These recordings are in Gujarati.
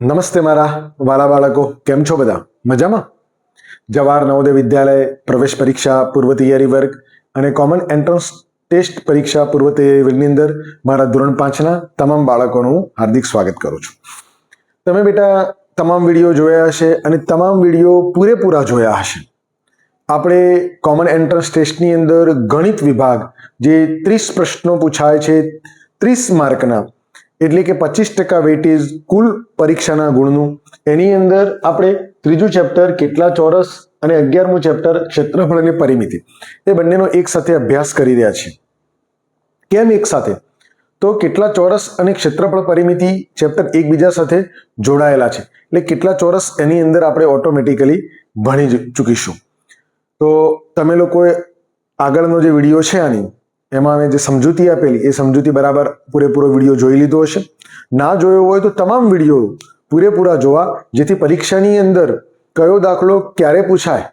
નમસ્તે મારા વાલા બાળકો, કેમ છો બધા? મજામાં? જવાહર નવોદય વિદ્યાલય પ્રવેશ પરીક્ષા પૂર્વ તૈયારી વર્ગ અને કોમન એન્ટ્રન્સ ટેસ્ટ પરીક્ષા પૂર્વ તૈયારી વર્ગની અંદર મારા ધોરણ 5ના તમામ બાળકોનું હાર્દિક સ્વાગત કરું છું. તમે બેટા તમામ વિડીયો જોયા હશે અને તમામ વિડીયો પૂરેપૂરા જોયા હશે. આપણે કોમન એન્ટ્રન્સ ટેસ્ટની અંદર ગણિત વિભાગ જે 30 પ્રશ્નો પૂછાય છે, 30 માર્કના, એટલે કે 25% વેઇટેજ કુલ પરીક્ષાના ગુણનું, એની અંદર આપણે ત્રીજું ચેપ્ટર કેટલા ચોરસ અને 11મું ચેપ્ટર ક્ષેત્રફળ અને પરિમિતિ, એ બંનેનો એક સાથે અભ્યાસ કરી રહ્યા છીએ. કેમ એક સાથે? તો કેટલા ચોરસ અને ક્ષેત્રફળ પરિમિતિ ચેપ્ટર એકબીજા સાથે જોડાયેલા છે, એટલે કેટલા ચોરસ એની અંદર આપણે ઓટોમેટિકલી ભણી ચૂકીશું. તો તમે લોકોએ આગળનો જે વિડીયો છે આની, એમાં મેં જે સમજૂતી આપેલી એ સમજૂતી બરાબર પૂરેપૂરો વિડીયો જોઈ લીધો હશે. ના જોયો હોય તો તમામ વિડીયો પૂરેપૂરા જોવા, જેથી પરીક્ષાની અંદર કયો દાખલો ક્યારે પૂછાય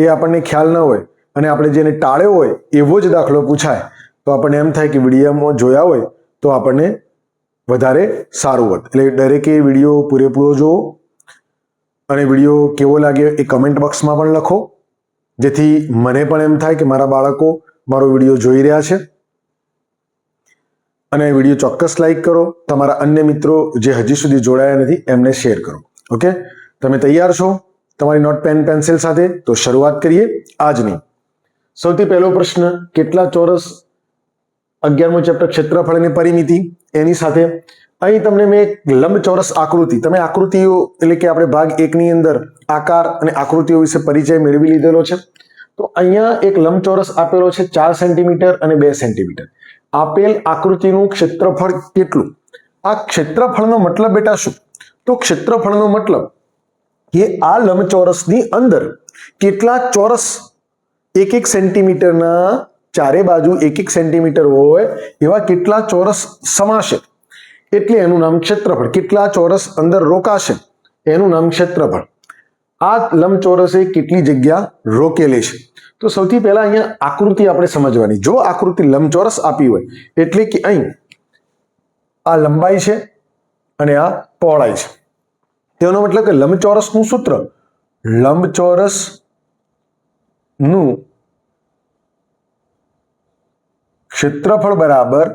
એ આપણને ખ્યાલ ન હોય અને આપણે જેને ટાળ્યો હોય એવો જ દાખલો પૂછાય તો આપણને એમ થાય કે વિડીયોમાં જોયા હોય તો આપણને વધારે સારું હોત. એટલે દરેકે વિડીયો પૂરેપૂરો જોવો અને વિડીયો કેવો લાગ્યો એ કમેન્ટ બોક્સમાં પણ લખો, જેથી મને પણ એમ થાય કે મારા બાળકો મારો વિડીયો જોઈ રહ્યા છે. અને વિડીયો ચોક્કસ લાઈક કરો. તમારા અન્ય મિત્રો જે હજી સુધી જોડાયા નથી એમને શેર કરો. ઓકે, તમે તૈયાર છો તમારી નોટ પેન પેન્સિલ સાથે? તો શરૂઆત કરીએ આજની. સૌથી પહેલો પ્રશ્ન, કેટલા ચોરસ 11મું ચેપ્ટર ક્ષેત્રફળ અને પરિમિતિ, એની સાથે અહીં તમને મેં એક લંબચોરસ આકૃતિ, તમે આકૃતિઓ એટલે કે આપણે ભાગ 1ની અંદર આકાર અને આકૃતિઓ વિશે પરિચય મેળવી લીધેલો છે. તો અહીંયા એક લંબચોરસ આપેલો છે 4 સેન્ટીમીટર અને 2 સેન્ટીમીટર. આપેલ આકૃતિનું ક્ષેત્રફળ કેટલું? આ ક્ષેત્રફળનો મતલબ બેટા શું? તો ક્ષેત્રફળનો મતલબ કે આ લંબચોરસની અંદર કેટલા ચોરસ 1 સેન્ટીમીટરના, ચારે બાજુ 1 સેન્ટીમીટર હોય એવા કેટલા ચોરસ સમાશે, એટલે એનું નામ ક્ષેત્રફળ. કેટલા ચોરસ અંદર રોકાશે એનું નામ ક્ષેત્રફળ. આ લંબચોરસે કેટલી જગ્યા રોકેલી છે? તો સૌથી પહેલા અહીંયા આકૃતિ આપણે સમજવાની. જો આકૃતિ લંબચોરસ આપી હોય એટલે કે અહીં આ લંબાઈ છે અને આ પહોળાઈ છે, તેનો મતલબ કે લંબચોરસનું સૂત્ર, લંબચોરસનું ક્ષેત્રફળ બરાબર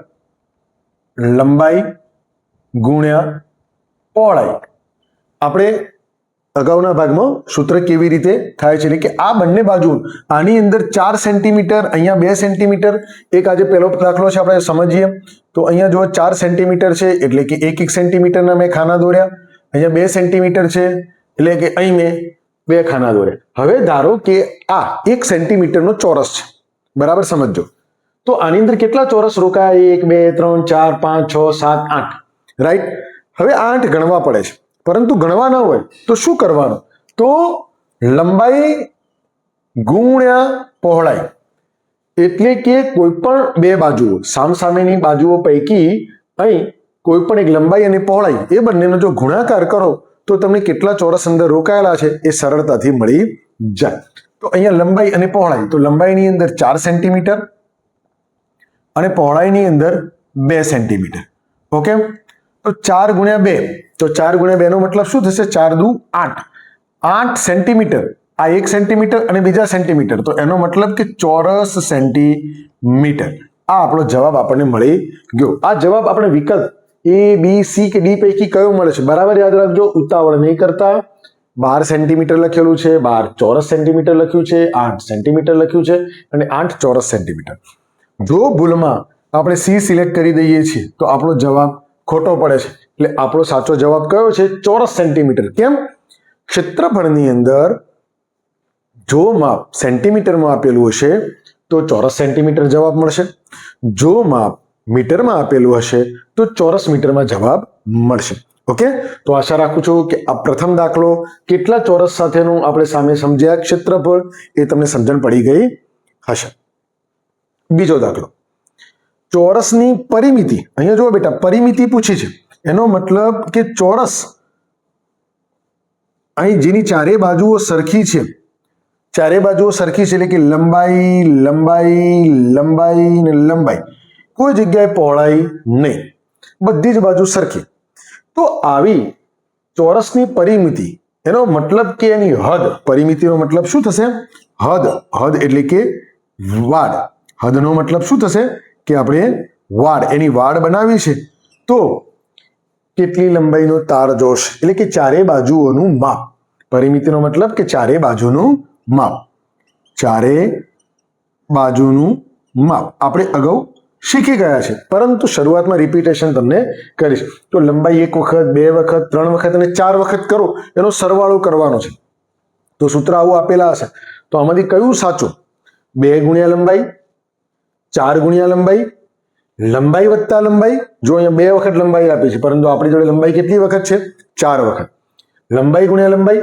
લંબાઈ ગુણ્યા પહોળાઈ. આપણે અગાઉના ભાગમાં સૂત્ર કેવી રીતે થાય છે, એટલે કે આ બંને બાજુ આની અંદર 4 સેન્ટીમીટર, અહીંયા 2 સેન્ટીમીટર. એક આજે પહેલો દાખલો છે આપણે સમજીએ. તો અહીંયા જો 4 સેન્ટીમીટર છે એટલે કે 1 સેન્ટીમીટરના મેં ખાના દોર્યા. અહીંયા 2 સેન્ટીમીટર છે એટલે કે અહીં મેં 2 ખાના દોર્યા. હવે ધારો કે આ 1 સેન્ટીમીટરનો ચોરસ છે, બરાબર સમજો. તો આની અંદર કેટલા ચોરસ રોકાય? 1 2 3 4 5 6 7 8, રાઈટ. હવે 8 ગણવા પડે છે, પરંતુ ગણવા ન હોય તો શું કરવાનું? તો લંબાઈ ગુણ્યા પહોળાઈ, એટલે કે કોઈ પણ બે બાજુઓ, સામસામેની બાજુઓ પૈકી અહીં કોઈ પણ એક લંબાઈ અને પહોળાઈ, એ બંનેનો જો ગુણાકાર કરો તો તમને કેટલા ચોરસ અંદર રોકાયેલા છે એ સરળતાથી મળી જાય. તો અહીંયા લંબાઈ અને પહોળાઈ, તો લંબાઈની અંદર 4 સેન્ટીમીટર અને પહોળાઈની અંદર 2 સેન્ટીમીટર. ઓકે, તો 4 ગુણ્યા 2, તો 4 ગુણ્યા 2 નો મતલબ શું થશે? 4 દુ 8, 8 સેન્ટીમીટર. આ 1 સેન્ટીમીટર અને બીજા સેન્ટીમીટર, તો એનો મતલબ કે ચોરસ સેન્ટીમીટર. આ આપણો જવાબ આપણને મળી ગયો. આ જવાબ આપણે વિકલ્પ A B C કે D પૈકી કયો મળે છે બરાબર યાદ રાખજો, ઉતાવળ નહીં કરતા. 12 સેન્ટીમીટર લખેલું છે, 12 ચોરસ સેન્ટીમીટર લખ્યું છે, 8 સેન્ટીમીટર લખ્યું છે અને 8 ચોરસ સેન્ટીમીટર. જો ભૂલમાં આપણે C સિલેક્ટ કરી દઈએ છીએ તો આપણો જવાબ ખોટો પડે છે. એટલે આપણો સાચો જવાબ કયો છે? ચોરસ સેન્ટીમીટર. કેમ? ક્ષેત્રફળની અંદર જો માપ સેન્ટીમીટરમાં આપેલું હશે તો ચોરસ સેન્ટીમીટર જવાબ મળશે. જો માપ મીટરમાં આપેલું હશે તો ચોરસ મીટરમાં જવાબ મળશે. ઓકે, તો આશા રાખું છું કે આ પ્રથમ દાખલો કેટલા ચોરસ સાથેનું આપણે સામે સમજ્યા ક્ષેત્રફળ, એ તમને સમજણ પડી ગઈ હશે. બીજો દાખલો, ચોરસની પરિમિતિ. અહીંયા જુઓ બેટા, પરિમિતિ પૂછી છે, એનો મતલબ કે ચોરસ અહીં જેની ચારે બાજુઓ સરખી છે, ચારે બાજુઓ સરખી છે એટલે કે લંબાઈ લંબાઈ લંબાઈ ને લંબાઈ, કોઈ જગ્યાએ પહોળાઈ નહીં, બધી જ બાજુ સરખી. તો આવી ચોરસની પરિમિતિ, એનો મતલબ કે એની હદ, પરિમિતિનો મતલબ શું થશે? હદ. હદ એટલે કે વાડ. હદનો મતલબ શું થશે? કે આપણે વાડ, એની વાડ બનાવી છે તો કેટલી લંબાઈનો તાર જોશ, એટલે કે ચારે બાજુઓનું માપ. પરિમિતિનો મતલબ કે ચારે બાજુનું માપ. ચારે બાજુનું માપ આપણે અગાઉ શીખી ગયા છે, પરંતુ શરૂઆતમાં રિપીટેશન તમને કરીશ. તો લંબાઈ 1 વખત, 2 વખત, 3 વખત અને 4 વખત કરો, એનો સરવાળો કરવાનો છે. તો સૂત્ર આવું આપેલા હશે, તો આમાંથી કયું સાચું? 2 ગુણ્યા લંબાઈ, 4 ગુણ્યા લંબાઈ, લંબાઈ વત્તા લંબાઈ. જો અહીંયા 2 વખત લંબાઈ આપી છે, પરંતુ આપણી જોડે લંબાઈ કેટલી વખત છે? 4 વખત. લંબાઈ ગુણ્યા લંબાઈ,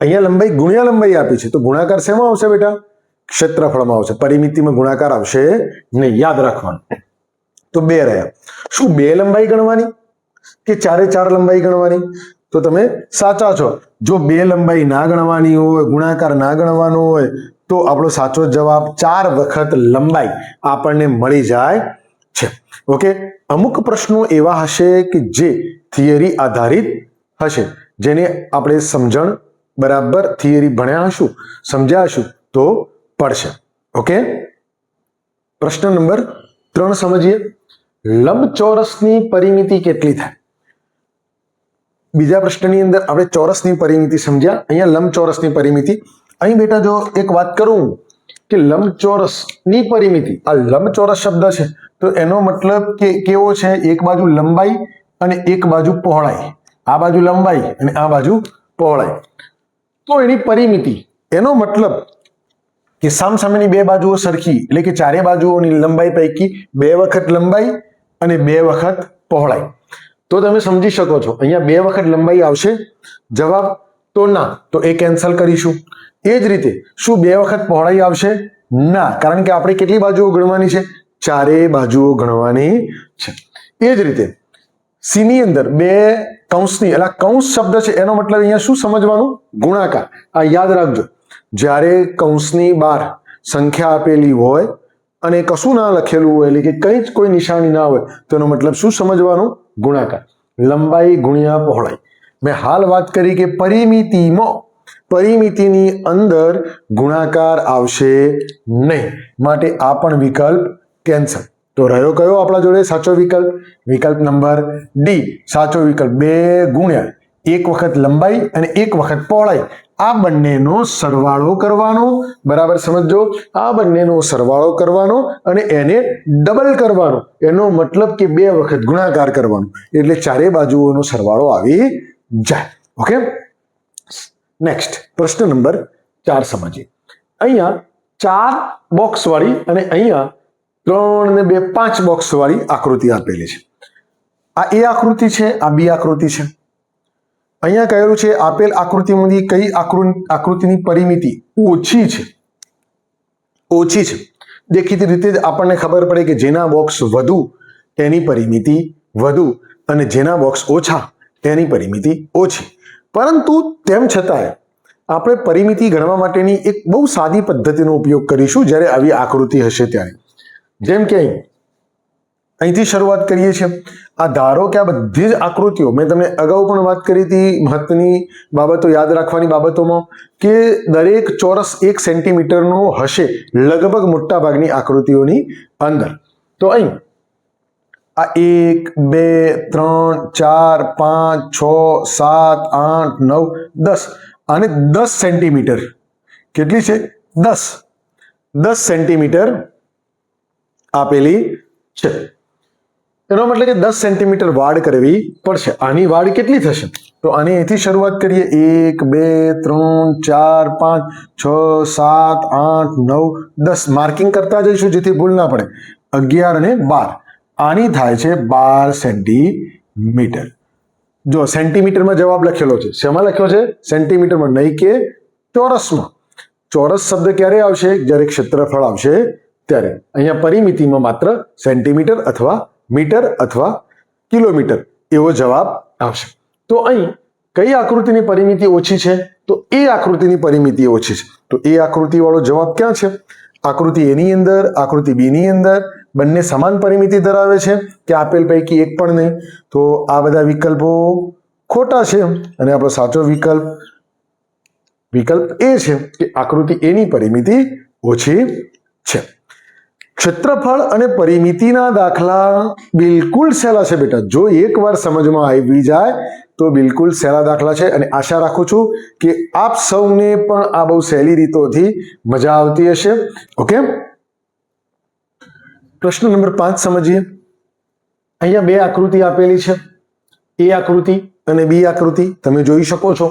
અહીંયા લંબાઈ ગુણ્યા લંબાઈ આપી છે, તો ગુણાકાર શેમાં આવશે બેટા? ક્ષેત્રફળમાં આવશે. પરિમિતિમાં ગુણાકાર આવશે નહીં, યાદ રાખવાનું. તો 2 રહ્યા. શું 2 લંબાઈ ગણવાની કે 4 લંબાઈ ગણવાની? તો તમે સાચા છો. જો 2 લંબાઈ ના ગણવાની હોય, ગુણાકાર ના ગણવાનો હોય, તો આપણો સાચો જવાબ 4 વખત લંબાઈ આપણને મળી જાય છે. ઓકે. અમુક પ્રશ્નો એવા હશે કે જે થિયરી આધારિત હશે, જેને આપણે સમજણ બરાબર થિયરી ભણ્યા હશું, સમજ્યા હશું તો પડશે. ઓકે. પ્રશ્ન નંબર 3 સમજીએ. લંબચોરસની પરિમિતિ કેટલી થાય? બીજા પ્રશ્નની અંદર આપણે ચોરસની પરિમિતિ સમજ્યા, અહીંયા લંબચોરસની પરિમિતિ. અહીં બેટા જો એક વાત કરું કે લંબચોરસની પરિમિતિ, આ લંબચોરસ શબ્દ છે તો એનો મતલબ કે કેવો છે? એક બાજુ લંબાઈ અને એક બાજુ પહોળાઈ. આ બાજુ લંબાઈ અને આ બાજુ પહોળાઈ. તો એની પરિમિતિ, એનો મતલબ કે સામસામેની 2 બાજુઓ સરખી, એટલે કે ચારે બાજુઓની લંબાઈ પૈકી 2 વખત લંબાઈ અને 2 વખત પહોળાઈ. તો તમે સમજી શકો છો, અહીંયા 2 વખત લંબાઈ આવશે જવાબ? તો ના, તો એ કેન્સલ કરીશું. એ જ રીતે શું 2 વખત પહોળાઈ આવશે? ના, કારણ કે આપણે કેટલી બાજુઓ ગણવાની છે? ચારે બાજુઓ ગણવાની છે. એ જ રીતે સી ની અંદર 2 કૌંસની, એટલે કૌંસ શબ્દ છે એનો મતલબ અહીંયા શું સમજવાનું? ગુણાકાર. આ યાદ રાખજો. જ્યારે કૌંસની બહાર સંખ્યા આપેલી હોય અને કશું ના લખેલું હોય, એટલે કે કંઈ જ કોઈ નિશાની ના હોય, તો એનો મતલબ શું સમજવાનું? ગુણાકાર. લંબાઈ ગુણ્યા પહોળાઈ. મેં હાલ વાત કરી કે પરિમિતિની અંદર ગુણાકાર આવશે નહીં, માટે આ પણ વિકલ્પ કેન્સલ. તો રહ્યો કયો આપણા જોડે સાચો વિકલ્પ? વિકલ્પ નંબર ડી સાચો વિકલ્પ. 2 ગુણ્યા 1 વખત લંબાઈ અને 1 વખત પહોળાઈ, આ બંનેનો સરવાળો કરવાનો. બરાબર સમજો? આ બંનેનો સરવાળો કરવાનો અને એને ડબલ કરવાનો. એનો મતલબ કે 2 વખત ગુણાકાર કરવાનો, એટલે ચારે બાજુઓનો સરવાળો આવી જાય. ઓકે. નેક્સ્ટ પ્રશ્ન નંબર 4 સમજીએ. અહીંયા 4 બોક્સ વાળી અને અહીંયા 3 ને 2 5 બોક્સ વાળી આકૃતિ આપેલી છે. આ એ આકૃતિ છે, આ બી આકૃતિ છે. અહીંયા કહેલું છે આપેલ આકૃતિમાંથી કઈ આકૃતિની પરિમિતિ ઓછી છે? ઓછી છે. દેખીતી રીતે જ આપણને ખબર પડે કે જેના બોક્સ વધુ એની પરિમિતિ વધુ અને જેના બોક્સ ઓછા એની પરિમિતિ ઓછી. પરંતુ તેમ છતાંય આપણે પરિમિતિ ગણવા માટેની એક બહુ સાદી પદ્ધતિનો ઉપયોગ કરીશું જ્યારે આવી આકૃતિ હશે ત્યારે. જેમ કે અહીંથી શરૂઆત કરીએ છીએ. આ ધારો કે આ બધી જ આકૃતિઓ, મેં તમને અગાઉ પણ વાત કરી હતી મહત્વની બાબતો યાદ રાખવાની બાબતોમાં, કે દરેક ચોરસ 1 સેન્ટીમીટરનો હશે લગભગ મોટા ભાગની આકૃતિઓની અંદર. તો અહીં આ 1 2 3 4 5 6 7 8 9 10 અને 10 સેન્ટીમીટર. કેટલી છે? 10 સેન્ટીમીટર આપેલી છે. એનો મતલબ કે 10 સેન્ટીમીટર વાડ કરવી પડશે. આની વાડ કેટલી થશે? તો આની અહીંથી શરૂઆત કરીએ. 1 2 3 4 5 6 7 8 9 10 માર્કિંગ કરતા જઈશું જેથી ભૂલ ના પડે. 11 અને 12. આની થાય છે 12 સેન્ટીમીટર. જો સેન્ટીમીટરમાં જવાબ લખેલો છે. શેમાં લખ્યો છે? સેન્ટીમીટરમાં, નહીં કે ચોરસમાં. ચોરસ શબ્દ ક્યારે આવશે? જ્યારે ક્ષેત્રફળ આવશે ત્યારે. અહીંયા પરિમિતિમાં માત્ર સેન્ટીમીટર અથવા મીટર અથવા કિલોમીટર એવો જવાબ આવશે. તો અહીં કઈ આકૃતિની પરિમિતિ ઓછી છે? તો એ આકૃતિની પરિમિતિ ઓછી છે. તો એ આકૃતિ વાળો જવાબ ક્યાં છે? આકૃતિ એ ની અંદર, આકૃતિ બી ની અંદર બંને સમાન પરિમિતિ ધરાવે છે કે આપેલ પૈકી એક પણ નહીં? તો આ બધા વિકલ્પો ખોટા છે અને આપણો સાચો વિકલ્પ એ છે કે આકૃતિ એની પરિમિતિ ઓછી છે. ક્ષેત્રફળ અને પરિમિતિના દાખલા બિલકુલ સહેલા છે બેટા. જો એકવાર સમજમાં આવી જાય તો બિલકુલ સહેલા દાખલા છે અને આશા રાખું છું કે આપ સૌને પણ આ બહુ સહેલી રીતોથી મજા આવતી હશે. ઓકે, પ્રશ્ન નંબર 5 સમજીએ. અહીંયા બે આકૃતિ આપેલી છે, એ આકૃતિ અને બી આકૃતિ. તમે જોઈ શકો છો.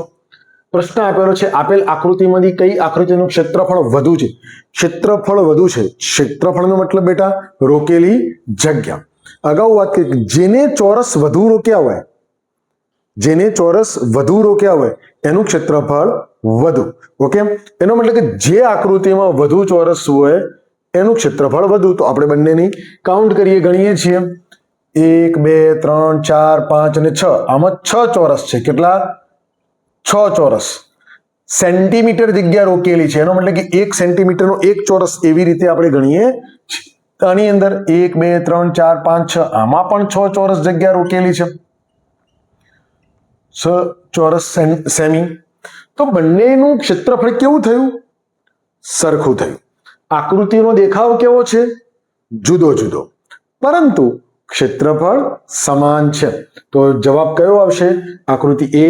પ્રશ્ન આપેલો છે, આપેલ આકૃતિમાંથી કઈ આકૃતિનું ક્ષેત્રફળ વધુ છે? ક્ષેત્રફળ વધુ છે. ક્ષેત્રફળનો મતલબ બેટા રોકેલી જગ્યા. અગાઉ વાત કરી, જેને ચોરસ વધુ રોક્યા હોય, એનું ક્ષેત્રફળ વધુ. ઓકે, એનો મતલબ કે જે આકૃતિમાં વધુ ચોરસ હોય એનું ક્ષેત્રફળ વધુ. તો આપણે બંનેની કાઉન્ટ કરીએ, ગણીએ છીએ. 1 2 3 4 5 અને 6. આમાં 6 ચોરસ છે. કેટલા? 6 ચોરસ. સેન્ટીમીટર જગ્યા રોકેલી છે, એનો મતલબ કે 1 સેન્ટીમીટરનો એક ચોરસ. એવી રીતે આપણે ગણીએ છીએ. આની અંદર 1 2 3 4 5 6, આમાં પણ 6 ચોરસ જગ્યા રોકેલી છે. 6 ચોરસ સેમી. તો બંનેનું ક્ષેત્રફળ કેવું થયું? સરખું થયું. આકૃતિનો દેખાવ કેવો છે? જુદો જુદો, પરંતુ ક્ષેત્રફળ સમાન છે. તો જવાબ કયો આવશે? આકૃતિ એ,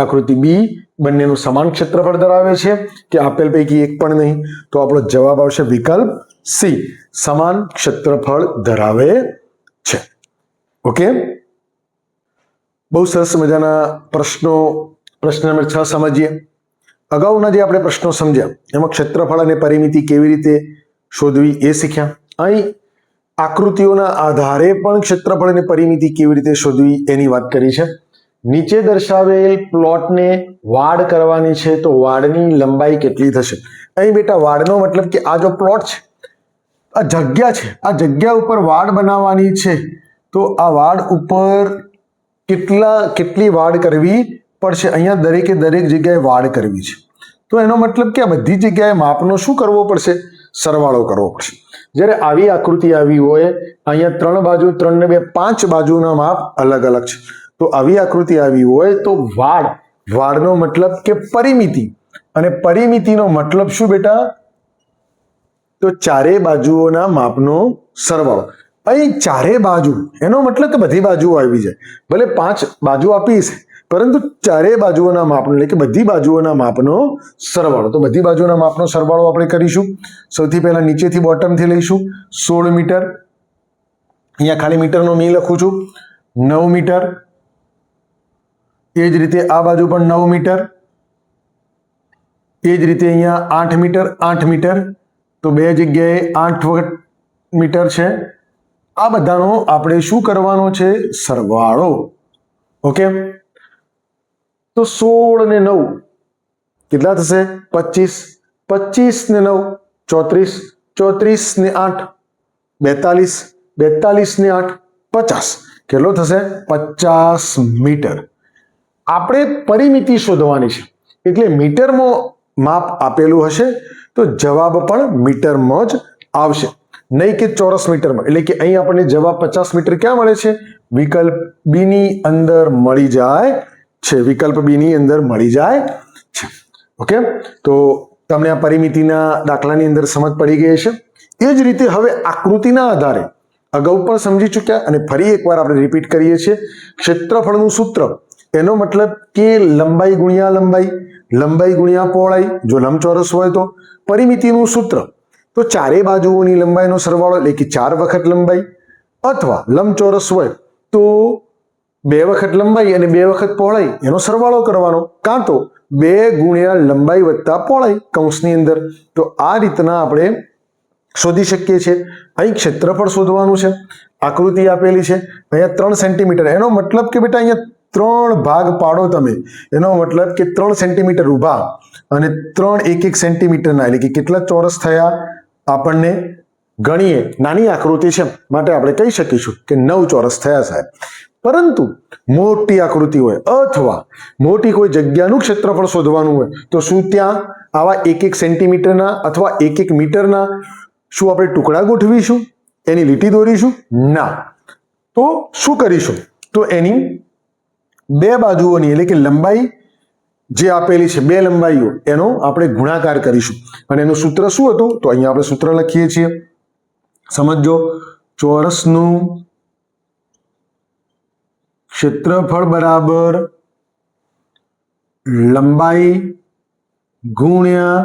આકૃતિ બી બંનેનું સમાન ક્ષેત્રફળ ધરાવે છે કે આપેલ પૈકી એક પણ નહીં? તો આપણો જવાબ આવશે વિકલ્પ સી, સમાન ક્ષેત્રફળ ધરાવે છે. ઓકે, બહુ સરસ મજાના પ્રશ્નો. પ્રશ્ન નંબર 6 સમજીએ. અગાઉના જે આપણે પ્રશ્નો સમજ્યા એમાં ક્ષેત્રફળ અને પરિમિતિ કેવી રીતે શોધવી એ શીખ્યા. અહીં આકૃતિઓના આધારે પણ ક્ષેત્રફળ અને પરિમિતિ કેવી રીતે શોધવી એની વાત કરી છે. નીચે દર્શાવેલ પ્લોટને વાડ કરવાની છે, તો વાડની લંબાઈ કેટલી થશે? અહીં બેટા વાડનો મતલબ કે આ જો પ્લોટ છે, આ જગ્યા છે, આ જગ્યા ઉપર વાડ બનાવવાની છે. તો આ વાડ ઉપર કેટલી વાડ કરવી પડશે? અહીંયા દરેકે દરેક જગ્યાએ વાડ કરવી છે. તો એનો મતલબ કે આ બધી જગ્યાએ માપનો શું કરવો પડશે? સરવાળો કરવો પડશે. જ્યારે આવી આકૃતિ આવી હોય, અહીંયા 3 બાજુ 3 ને 2 5 બાજુના માપ અલગ અલગ છે. તો આવી આકૃતિ આવી હોય તો વાડનો મતલબ કે પરિમિતિ, અને પરિમિતિનો મતલબ શું બેટા? તો ચારે બાજુઓના માપનો સરવાળો. અહીં ચારે બાજુ એનો મતલબ કે બધી બાજુઓ આવી જાય. ભલે 5 બાજુ આપી છે, પરંતુ ચારે બાજુઓના માપનો એટલે કે બધી બાજુઓના માપનો સરવાળો. તો બધી બાજુના માપનો સરવાળો આપણે કરીશું. સૌથી પહેલા નીચેથી બોટમથી લઈશું. 16 મીટર. અહીંયા ખાલી મીટરનો મી લખું છું. 9 મીટર. એ જ રીતે આ બાજુ પણ 9 મીટર. એ જ રીતે અહીંયા 8 મીટર. 8 મીટર. તો બે જગ્યાએ 8 મીટર છે. આ બધાનો આપણે શું કરવાનો છે? સરવાળો. ઓકે, તો 16 ને 9 કેટલા થશે? 25. 25 ને 9 34. 34 ને 8 42. 42 ને 8 50. કેટલો થશે? 50 મીટર. આપણે પરિમિતિ શોધવાની છે, એટલે મીટરમાં માપ આપેલું હશે તો જવાબ પણ મીટરમાં જ આવશે, નહીં કે ચોરસ મીટરમાં. એટલે કે અહીં આપણને જવાબ 50 મીટર ક્યાં મળે છે? વિકલ્પ બી ની અંદર મળી જાય છે. વિકલ્પ બી ની અંદર મળી જાય છે. ઓકે, તો તમને આ પરિમિતિના દાખલાની અંદર સમજ પડી ગઈ છે. એ જ રીતે હવે આકૃતિના આધારે અગાઉ પણ સમજી ચૂક્યા અને ફરી એકવાર આપણે રિપીટ કરીએ છીએ. ક્ષેત્રફળનું સૂત્ર, એનો મતલબ કે લંબાઈ ગુણ્યા લંબાઈ, લંબાઈ ગુણ્યા પહોળાઈ જો લંબચોરસ હોય તો. પરિમિતિનું સૂત્ર તો ચારે બાજુઓની લંબાઈનો સરવાળો એટલે કે 4 વખત લંબાઈ, અથવા લંબચોરસ હોય તો 2 વખત લંબાઈ અને 2 વખત પહોળાઈ એનો સરવાળો કરવાનો, કાં તો 2 ગુણ્યા લંબાઈ વત્તા પહોળાઈ કૌંસની અંદર. તો આ રીતના આપણે શોધી શકીએ છીએ. અહીં ક્ષેત્રફળ શોધવાનું છે. આકૃતિ આપેલી છે, અહીંયા 3 સેન્ટીમીટર. એનો મતલબ કે બેટા અહીંયા 3 ભાગ પાડો તમે. એનો મતલબ કે 3 સેન્ટીમીટર ઊભા અને 3 1 સેન્ટીમીટરના, એટલે કે કેટલા ચોરસ થયા આપણને ગણીએ. નાની આકૃતિ છે માટે આપણે કહી શકીશું કે 9 ચોરસ થયા સાહેબ. પરંતુ મોટી આકૃતિ હોય અથવા મોટી કોઈ જગ્યાનું ક્ષેત્રફળ શોધવાનું હોય તો શું ત્યાં આવા 1 સેન્ટીમીટરના અથવા 1 મીટરના શું આપણે ટુકડા ગોઠવીશું? એની લીટી દોરીશું? ના. તો શું કરીશું? તો એની બે બાજુઓની એટલે કે લંબાઈ જે આપેલી છે, બે લંબાઈઓ, એનો આપણે ગુણાકાર કરીશું. અને એનું સૂત્ર શું હતું? તો અહીંયા આપણે સૂત્ર લખીએ છીએ. સમજો, ચોરસનું ક્ષેત્રફળ બરાબર લંબાઈ ગુણ્યા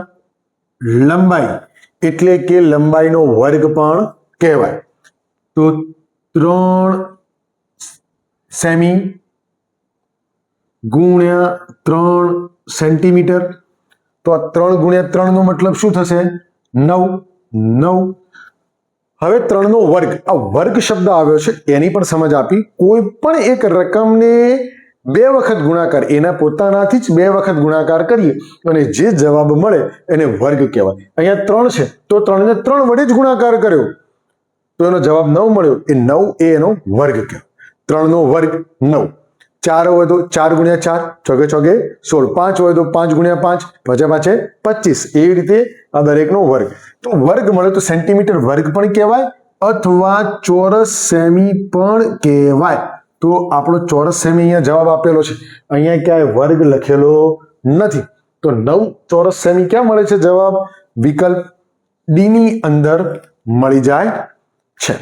લંબાઈ, એટલે કે લંબાઈનો વર્ગ પણ કહેવાય. તો 3 સેમી ગુણ્યા 3 સેન્ટીમીટર. તો આ 3 ગુણ્યા 3 નો મતલબ શું થશે? 9. હવે 3 નો વર્ગ, આ વર્ગ શબ્દ આવ્યો છે એની પણ સમજ આપી. કોઈ પણ એક રકમને બે વખત ગુણાકાર, એના પોતાનાથી જ બે વખત ગુણાકાર કરીએ અને જે જવાબ મળે એને વર્ગ કહેવાય. અહીંયા 3 છે તો 3 ને 3 વડે જ ગુણાકાર કર્યો તો એનો જવાબ 9 મળ્યો. એ 9 એ એનો વર્ગ કહેવાય. 3 નો વર્ગ 9. 4 હોય તો 4 ગુણ્યા 4, ચોગે ચોગે 16. 5 હોય તો 5 ગુણ્યા 5, પાછે પાછે 25. એવી રીતે આ દરેકનો વર્ગ. તો વર્ગ મળે તો સેન્ટીમીટર વર્ગ પણ કહેવાય અથવા ચોરસ સેમી પણ કહેવાય. તો આપણો ચોરસ સેમી અહીંયા જવાબ આપેલો છે, અહીંયા ક્યાંય વર્ગ લખેલો નથી. તો 9 ચોરસ સેમી ક્યાં મળે છે? જવાબ વિકલ્પ ડી ની અંદર મળી જાય છે.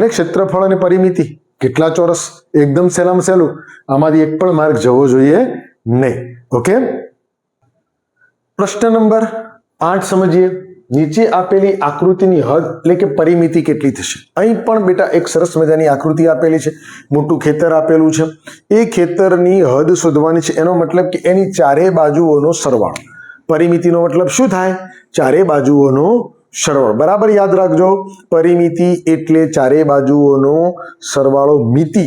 ને ક્ષેત્રફળ અને પરિમિતિ કેટલા ચોરસ? એકદમ સહેલામાં સહેલું, આમાંથી એક પણ માર્ક જવો જોઈએ નહીં. ઓકે, પ્રશ્ન નંબર 8 સમજીએ. નીચે આપેલી આકૃતિની હદ એટલે કે પરિમિતિ કેટલી થશે? અહીં પણ બેટા એક સરસ મજાની આકૃતિ આપેલી છે. મોટું ખેતર આપેલું છે, એ ખેતરની હદ શોધવાની છે. એનો મતલબ કે એની ચારે બાજુઓનો સરવાળો. પરિમિતિનો મતલબ શું થાય? ચારે બાજુઓનો સરવાળો. બરાબર યાદ રાખજો, પરિમિતિ એટલે ચારે બાજુઓનો સરવાળો, મિતિ.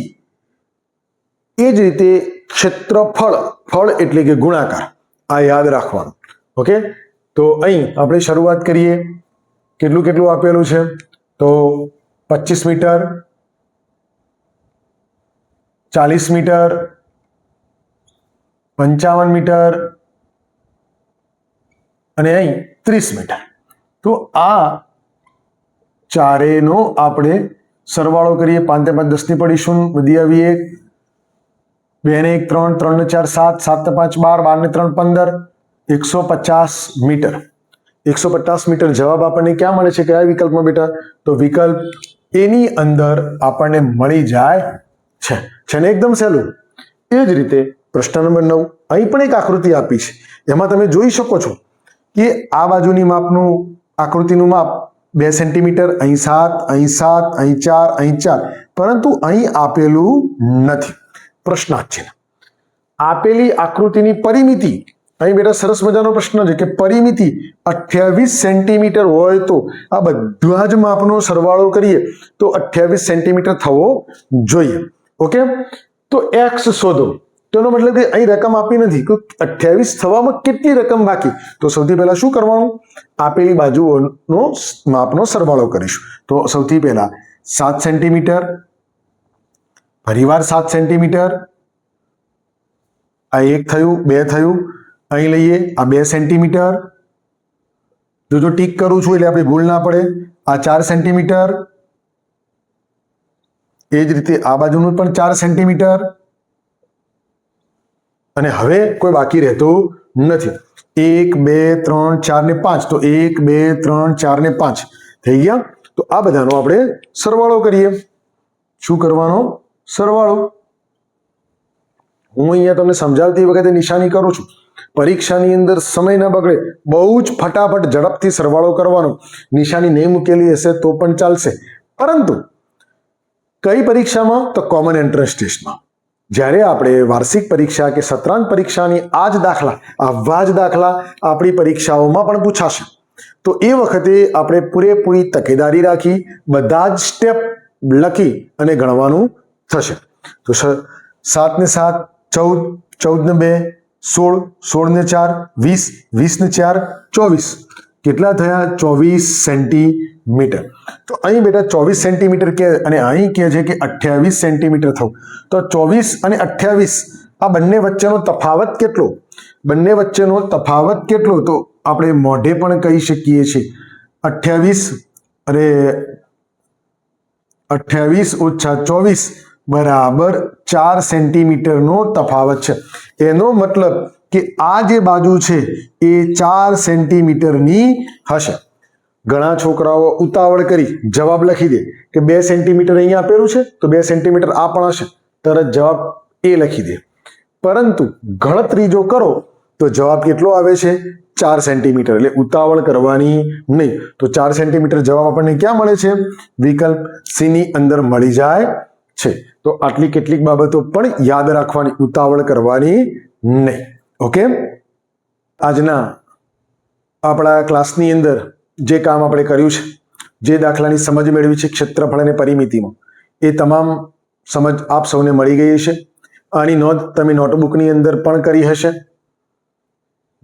એ જ રીતે ક્ષેત્રફળ, ફળ એટલે કે ગુણાકાર, આ યાદ રાખવાનું. ઓકે, તો અહીં આપણે શરૂઆત કરીએ. કેટલું આપેલું છે? તો 25 મીટર, 40 મીટર, 55 મીટર અને અહીં 30 મીટર. તો આ ચારેનો આપણે સરવાળો કરીએ. 5 ને 5 10 ની પડી, શૂન્ય વધી આવી 1, 2 ને 1 3, 3 ને 4 7, 7 ને 5 12, 12 ને 3 15, 150 મીટર. 150 મીટર જવાબ આપણને ક્યાં મળે છે? કયા વિકલ્પમાં બેટા? તો વિકલ્પ એની અંદર આપણને મળી જાય છે. ને એકદમ સહેલું. એ જ રીતે પ્રશ્ન નંબર 9, અહીં પણ એક આકૃતિ આપી છે. એમાં તમે જોઈ શકો છો કે આ બાજુની માપનું આકૃતિનું માપ 2 સેન્ટીમીટર, અહીં 7, અહીં 7, અહીં 4, અહીં 4, પરંતુ અહીં આપેલું નથી. પ્રશ્નાર્થ ચિહ્ન. આપેલી આકૃતિની પરિમિતિ, અહીં બેટા સરસ મજાનો પ્રશ્ન છે કે પરિમિતિ 28 સેન્ટીમીટર હોય તો આ બધા જ માપનો સરવાળો કરીએ તો 28 સેન્ટીમીટર થવો જોઈએ. ઓકે, તો એક્સ શોધો. તો એનો મતલબ કે અહીં રકમ આપી નથી, 28 થવામાં કેટલી રકમ બાકી? તો સૌથી પહેલા શું કરવાનું? આપેલી બાજુઓનો માપનો સરવાળો કરીશું. તો સૌથી પહેલા 7 સેન્ટીમીટર, ફરીવાર 7 સેન્ટીમીટર, આ 1 થયું, 2 થયું, અહીં લઈએ આ 2 સેન્ટીમીટર. જો ટીક કરું છું એટલે આપણે ભૂલ ના પડે. આ 4 સેન્ટીમીટર, એ જ રીતે આ બાજુનું પણ 4 સેન્ટીમીટર. અને હવે કોઈ બાકી રહેતું નથી. 1 2 3 4 ને 5, તો 1 2 3 4 ને 5 થઈ ગયા. તો આ બધાનો આપણે સરવાળો કરીએ. શું કરવાનો? સરવાળો. હું અહીંયા તમને સમજાવતી વખતે નિશાની કરું છું. પરીક્ષાની અંદર સમય ન બગડે, બહુ જ ફટાફટ ઝડપથી સરવાળો કરવાનો. નિશાની નહીં મૂકેલી હશે તો પણ ચાલશે, પરંતુ કઈ પરીક્ષામાં? તો કોમન એન્ટ્રન્સ ટેસ્ટમાં. જ્યારે આપણે વાર્ષિક પરીક્ષા કે સત્રાંત પરીક્ષાની આવા જ દાખલા આપણી પરીક્ષાઓમાં પણ પૂછાશે. તો એ વખતે આપણે પૂરેપૂરી તકેદારી રાખી બધા જ સ્ટેપ લખી અને ગણવાનું થશે. તો 7 ને 7 14, 14 ને 2 16, 16 ને 4 20, 20 ને 4 24. કેટલા થયા? 24 સેન્ટીમીટર. તો અહીં બેટા 24 સેન્ટીમીટર કે, અને અહીં કહે છે કે 28 સેન્ટીમીટર થવું. તો 24 અને 28 આ બંને વચ્ચેનો તફાવત કેટલો? બંને વચ્ચેનો તફાવત કેટલો? તો આપણે મોઢે પણ કહી શકીએ છીએ 28 ઓછા 24 બરાબર 4 સેન્ટીમીટરનો તફાવત છે. એનો મતલબ કે આ જે બાજુ છે એ 4 સેન્ટીમીટરની હશે. ઘણા છોકરાઓ ઉતાવળ કરી જવાબ લખી દે કે 2 સેન્ટીમીટર અહીંયા આપેલું છે તો 2 સેન્ટીમીટર આ પણ હશે, તરત જવાબ એ લખી દે. પરંતુ ગણતરી જો કરો તો જવાબ કેટલો આવે છે? 4 સેન્ટીમીટર. એટલે ઉતાવળ કરવાની નહીં. તો 4 સેન્ટીમીટર જવાબ આપણને ક્યાં મળે છે? વિકલ્પ સી ની અંદર મળી જાય છે. તો આટલી કેટલીક બાબતો પણ યાદ રાખવાની, ઉતાવળ કરવાની નહીં. ઓકે, આજના આપણા ક્લાસની અંદર જે કામ આપણે કર્યું છે, જે દાખલાની સમજ મેળવી છે ક્ષેત્રફળ અને પરિમિતિમાં, એ તમામ સમજ આપ સૌને મળી ગઈ હશે. આની નોંધ તમે નોટબુકની અંદર પણ કરી હશે.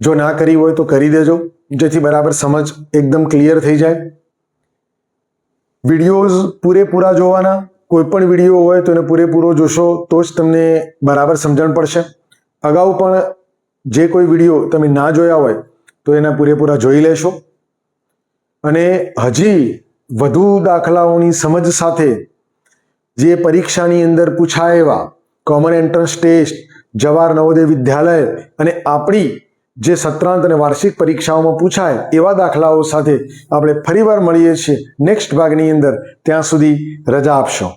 જો ના કરી હોય તો કરી દેજો, જેથી બરાબર સમજ એકદમ ક્લિયર થઈ જાય. વિડીયોઝ પૂરેપૂરા જોવાના. કોઈ પણ વિડીયો હોય તો એને પૂરેપૂરો જોશો તો જ તમને બરાબર સમજણ પડશે. અગાઉ પણ જે કોઈ વિડીયો તમે ના જોયા હોય તો એના પૂરેપૂરા જોઈ લેશો. અને હજી વધુ દાખલાઓની સમજ સાથે જે પરીક્ષાની અંદર પૂછાય એવા common entrance test, Jawahar Navodaya Vidyalaya અને આપણી જે સત્રાંત અને વાર્ષિક પરીક્ષાઓમાં પૂછાય એવા દાખલાઓ સાથે આપણે ફરીવાર મળીએ છીએ નેક્સ્ટ ભાગની અંદર. ત્યાં સુધી રજા આપશો.